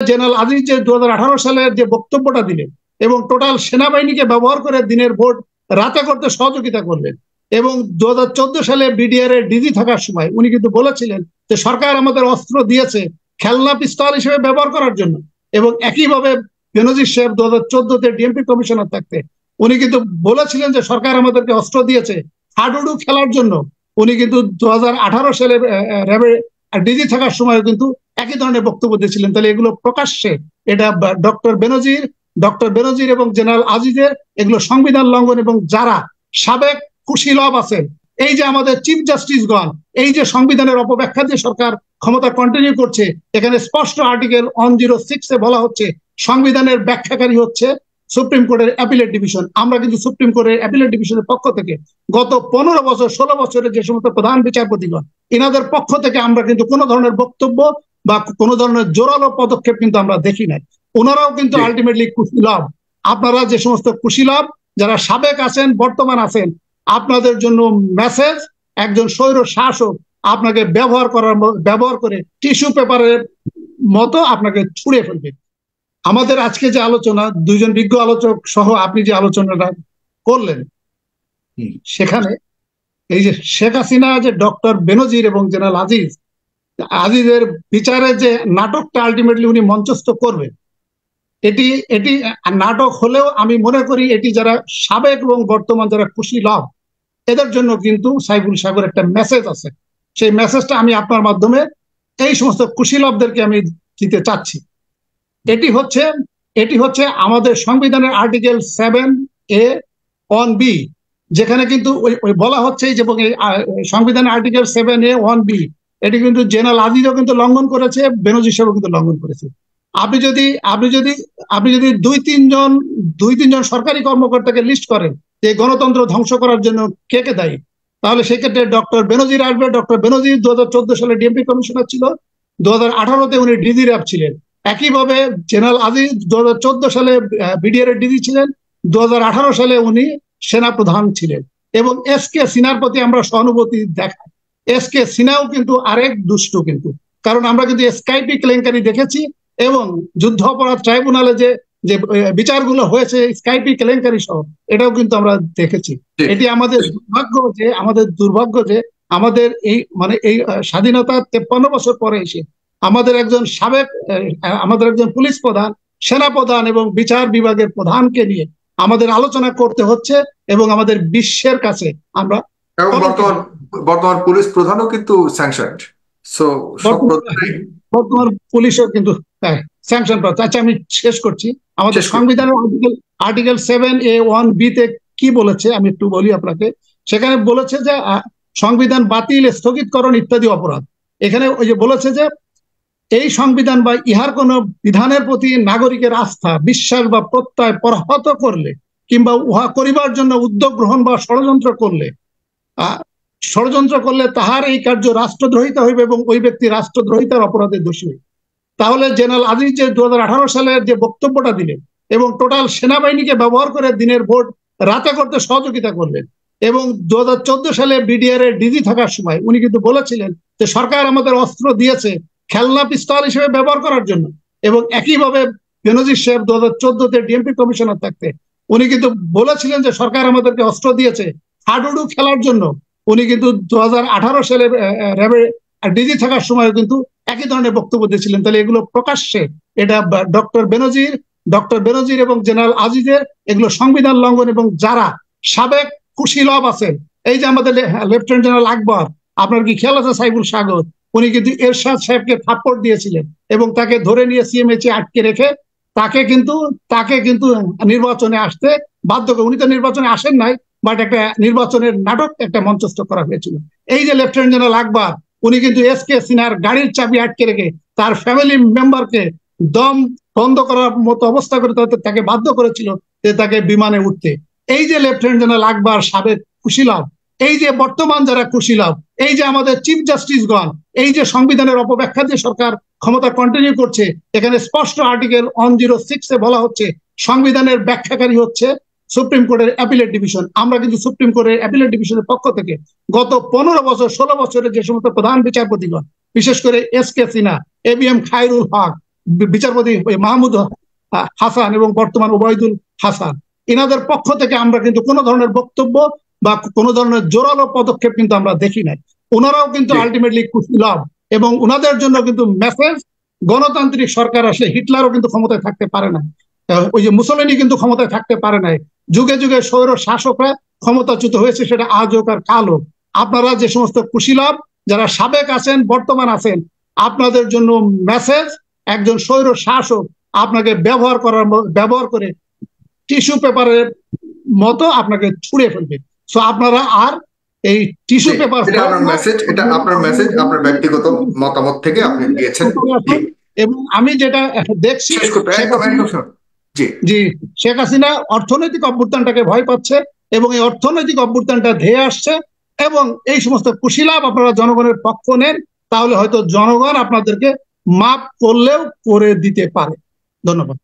General Aziz যে 2018 সালের যে বক্তব্যটা দিলেন এবং টোটাল সেনাবাহিনীকে ব্যবহার করে দিনের ভোট রাতে করতে সহযোগিতা করলেন, এবং 2014 সালে বিডিআর এর ডিজি থাকার সময় উনি কিন্তু বলেছিলেন যে সরকার আমাদের অস্ত্র দিয়েছে খেলনা পিস্তল হিসেবে ব্যবহার করার জন্য, এবং একইভাবে বেনজির সাহেব 2014-তে ডিএমপি কমিশনার থাকতে উনি কিন্তু বলেছিলেন যে সরকার আমাদেরকে অস্ত্র দিয়েছে হাডুডু খেলার জন্য। উনি কিন্তু 2018 সালে র্যাবের ডিজি থাকার সময় কিন্তু একই ধরনের বক্তব্য দিয়েছিলেন। তাহলে এগুলো প্রকাশ্যে এটা ডক্টর বেনজির এবং জেনারেল আজিজের এগুলো সংবিধান লঙ্ঘন, এবং যারা সাবেক কুশীলব আছেন, এই যে আমাদের চিফ জাস্টিসগণ এই যে সংবিধানের অপব্যাখ্যা দিয়ে সরকার ক্ষমতা কন্টিনিউ করছে, এখানে স্পষ্ট আর্টিকেল 106-এ বলা হচ্ছে সংবিধানের ব্যাখ্যাকারী হচ্ছে সুপ্রিম কোর্টের অ্যাপিলেট ডিভিশন। আমরা কিন্তু সুপ্রিম কোর্টের অ্যাপিলেট ডিভিশনের পক্ষ থেকে গত 15 বছর 16 বছরের যে সমস্ত প্রধান বিচারপতিগণ এনাদের পক্ষ থেকে আমরা কিন্তু কোনো ধরনের বক্তব্য বা কোনো ধরনের জোরালো পদক্ষেপ কিন্তু আমরা দেখি নাই। ওনারাও কিন্তু আলটিমেটলি কুশীলব। আপনারা যে সমস্ত কুশীলব যারা সাবেক আছেন বর্তমান আছেন, আপনাদের জন্য মেসেজ, একজন স্বৈর শাসক আপনাকে ব্যবহার করে টিস্যু পেপারের মতো আপনাকে ছুঁড়ে ফেলবে। আমাদের আজকে যে আলোচনা, দুইজন বিজ্ঞ আলোচক সহ আপনি যে আলোচনাটা করলেন, সেখানে এই যে শেখ হাসিনা যে ডক্টর বেনজির এবং জেনারেল আজিজের বিচারে যে নাটকটা আলটিমেটলি উনি মঞ্চস্থ করবেন, এটি নাটক হলেও আমি মনে করি এটি যারা সাবেক এবং বর্তমান যারা কুশীলব এদের জন্য কিন্তু সাইফুল সাগর একটা মেসেজ আছে। সেই মেসেজটা আমি আপনার মাধ্যমে এই সমস্ত কুশীলবদেরকে আমি দিতে চাচ্ছি। এটি হচ্ছে আমাদের সংবিধানের আর্টিকেল 7A(1)(b), যেখানে কিন্তু বলা হচ্ছে যে সংবিধানের আর্টিকেল 7A(1)(b) এটি কিন্তু জেনারেল আজিজও কিন্তু লঙ্ঘন করেছে, বেনজির সাহেবও কিন্তু লঙ্ঘন করেছে। আপনি যদি দুই তিনজন সরকারি কর্মকর্তাকে লিস্ট করেন যে গণতন্ত্র ধ্বংস করার জন্য কে কে দায়ী, তাহলে সেক্ষেত্রে ডক্টর বেনজির আসবে। ডক্টর বেনজির 2014 সালে ডিএমপি কমিশনার ছিল, 2018-তে উনি ডিজি র্যাব ছিলেন। একইভাবে জেনারেল আজিজ 2014 সালে বিডিআর এর ডিজি ছিলেন, 2018 সালে উনি সেনা প্রধান ছিলেন। এবং এসকে সিনহার প্রতি আমরা সহানুভূতি দেখাই। এসকে সিনহাও কিন্তু আরেক দুষ্ট, কিন্তু কারণ আমরা কিন্তু স্কাইপি কেলেঙ্কারি দেখেছি এবং যুদ্ধ অপরাধ ট্রাইব্যুনালে যে বিচারগুলো হয়েছে স্কাইপি কেলেঙ্কারি সহ, এটাও কিন্তু আমরা দেখেছি। এটি আমাদের দুর্ভাগ্য যে আমাদের এই স্বাধীনতা 53 বছর পরে এসে আমাদের একজন পুলিশ প্রধান, সেনা প্রধান এবং বিচার বিভাগের প্রধানকে নিয়ে আমাদের আলোচনা করতে হচ্ছে, এবং আমাদের বিশ্বের কাছে আমরা বর্তমান পুলিশ প্রধানও কিন্তু স্যাংশনড, বর্তমান পুলিশও কিন্তু স্যাংশন প্রাপ্ত। আচ্ছা, আমি শেষ করছি। আমাদের সংবিধানের আর্টিকেল 7A(1)(b)-তে কি বলেছে আমি একটু বলি আপনাকে। সেখানে বলেছে যে সংবিধান বাতিল, স্থগিতকরণ ইত্যাদি অপরাধ। এখানে ওই যে বলেছে যে এই সংবিধান বা ইহার কোন বিধানের প্রতি নাগরিকের আস্থা, বিশ্বাস বা প্রত্যয় পরহত করলে কিংবা উহা করিবার জন্য উদ্যোগ গ্রহণ বা ষড়যন্ত্র করলে তাহার এই কার্য রাষ্ট্রদ্রোহিতা হইবে এবং ওই ব্যক্তি রাষ্ট্রদ্রোহিতার অপরাধে দোষী হইবে। তাহলে জেনারেল আজিজ যে 2018 সালের যে বক্তব্যটা দিলেন এবং টোটাল সেনাবাহিনীকে ব্যবহার করে দিনের ভোট রাতে করতে সহযোগিতা করলেন, এবং 2014 সালে বিডিআর এর ডিজি থাকার সময় উনি কিন্তু বলেছিলেন যে সরকার আমাদের অস্ত্র দিয়েছে খেলনা পিস্তল হিসেবে ব্যবহার করার জন্য, এবং একইভাবে বেনজির সাহেব 2014-তে ডিএমপি কমিশনার থাকতে উনি কিন্তু বলেছিলেন যে সরকার আমাদেরকে অস্ত্র দিয়েছে হাডুডু খেলার জন্য। উনি কিন্তু 2018 সালে র্যাবের ডিজি থাকার সময় কিন্তু একই ধরনের বক্তব্য দিয়েছিলেন। তাহলে এগুলো প্রকাশ্যে এটা ডক্টর বেনজির এবং জেনারেল আজিজের এগুলো সংবিধান লঙ্ঘন, এবং যারা সাবেক কুশীলব আছেন, এই যে আমাদের লেফটেন্যান্ট জেনারেল আকবর, আপনার কি খেয়াল আছে সাইফুল সাগর, উনি কিন্তু এরশাদ সাহেবকে থাপ্পড় দিয়েছিলেন এবং তাকে ধরে নিয়ে সিএমএইচে আটকে রেখে তাকে কিন্তু নির্বাচনে আসতে বাধ্য করে। উনি তো নির্বাচনে আসেন নাই, বাট একটা নির্বাচনের নাটক একটা মঞ্চস্থ করা হয়েছিল। এই যে লেফটেন্যান্ট জেনারেল আকবর, উনি কিন্তু এসকে সিনহার গাড়ির চাবি আটকে রেখে তার ফ্যামিলি মেম্বারকে দম বন্ধ করার মতো অবস্থা করে তাকে বাধ্য করেছিল যে তাকে বিমানে উঠতে। এই যে লেফটেন্যান্ট জেনারেল আকবর সাবেক কুশীলব, এই যে বর্তমান যারা কুশীলব, এই যে আমাদের চিফ জাস্টিসগণ এই যে সংবিধানের অপব্যাখ্যা দিয়ে সরকার ক্ষমতা কন্টিনিউ করছে, এখানে স্পষ্ট আর্টিকেল 106-এ বলা হচ্ছে সংবিধানের ব্যাখ্যাকারী হচ্ছে সুপ্রিম কোর্টের অ্যাপিলেট ডিভিশন। আমরা কিন্তু সুপ্রিম কোর্টের অ্যাপিলেট ডিভিশনের পক্ষ থেকে গত 15 বছর 16 বছরের যে সমস্ত প্রধান বিচারপতিগণ, বিশেষ করে এসকে সিনহা, এবিএম খায়রুল হক, বিচারপতি মাহমুদ হাসান এবং বর্তমান ওবায়দুল হাসান, এনাদের পক্ষ থেকে আমরা কিন্তু কোনো ধরনের বক্তব্য বা কোনো ধরনের জোরালো পদক্ষেপ কিন্তু আমরা দেখি নাই। ওনারাও কিন্তু আলটিমেটলি কুশীলব, এবং ওনাদের জন্য কিন্তু মেসেজ, গণতান্ত্রিক সরকার আসলে হিটলারও কিন্তু ক্ষমতায় থাকতে পারে না, ওই যে মুসলিনী কিন্তু ক্ষমতায় থাকতে পারে নাই। যুগে যুগে স্বৈর শাসকরা ক্ষমতাচ্যুত হয়েছে, সেটা আজ হোক আর কাল হোক। আপনারা যে সমস্ত কুশীলব যারা সাবেক আছেন, বর্তমান আছেন, আপনাদের জন্য মেসেজ, একজন স্বৈর শাসক আপনাকে ব্যবহার করে টিস্যু পেপারের মতো আপনাকে ছুঁড়ে ফেলবে। সো আপনারা আর এই টিস্যু পেপার, এটা আপনার মেসেজ, আপনার ব্যক্তিগত মতামত থেকে আপনি দিয়েছেন। এবং আমি যেটা দেখছি, জি, শেখ হাসিনা অর্থনৈতিক অভ্যুত্থানটাকে ভয় পাচ্ছে এবং এই অর্থনৈতিক অভ্যুত্থানটা ধেয়ে আসছে, এবং এই সমস্ত কুশীলব আপনারা জনগণের পক্ষ নেন, তাহলে হয়তো জনগণ আপনাদেরকে মাফ করলেও করে দিতে পারে। ধন্যবাদ।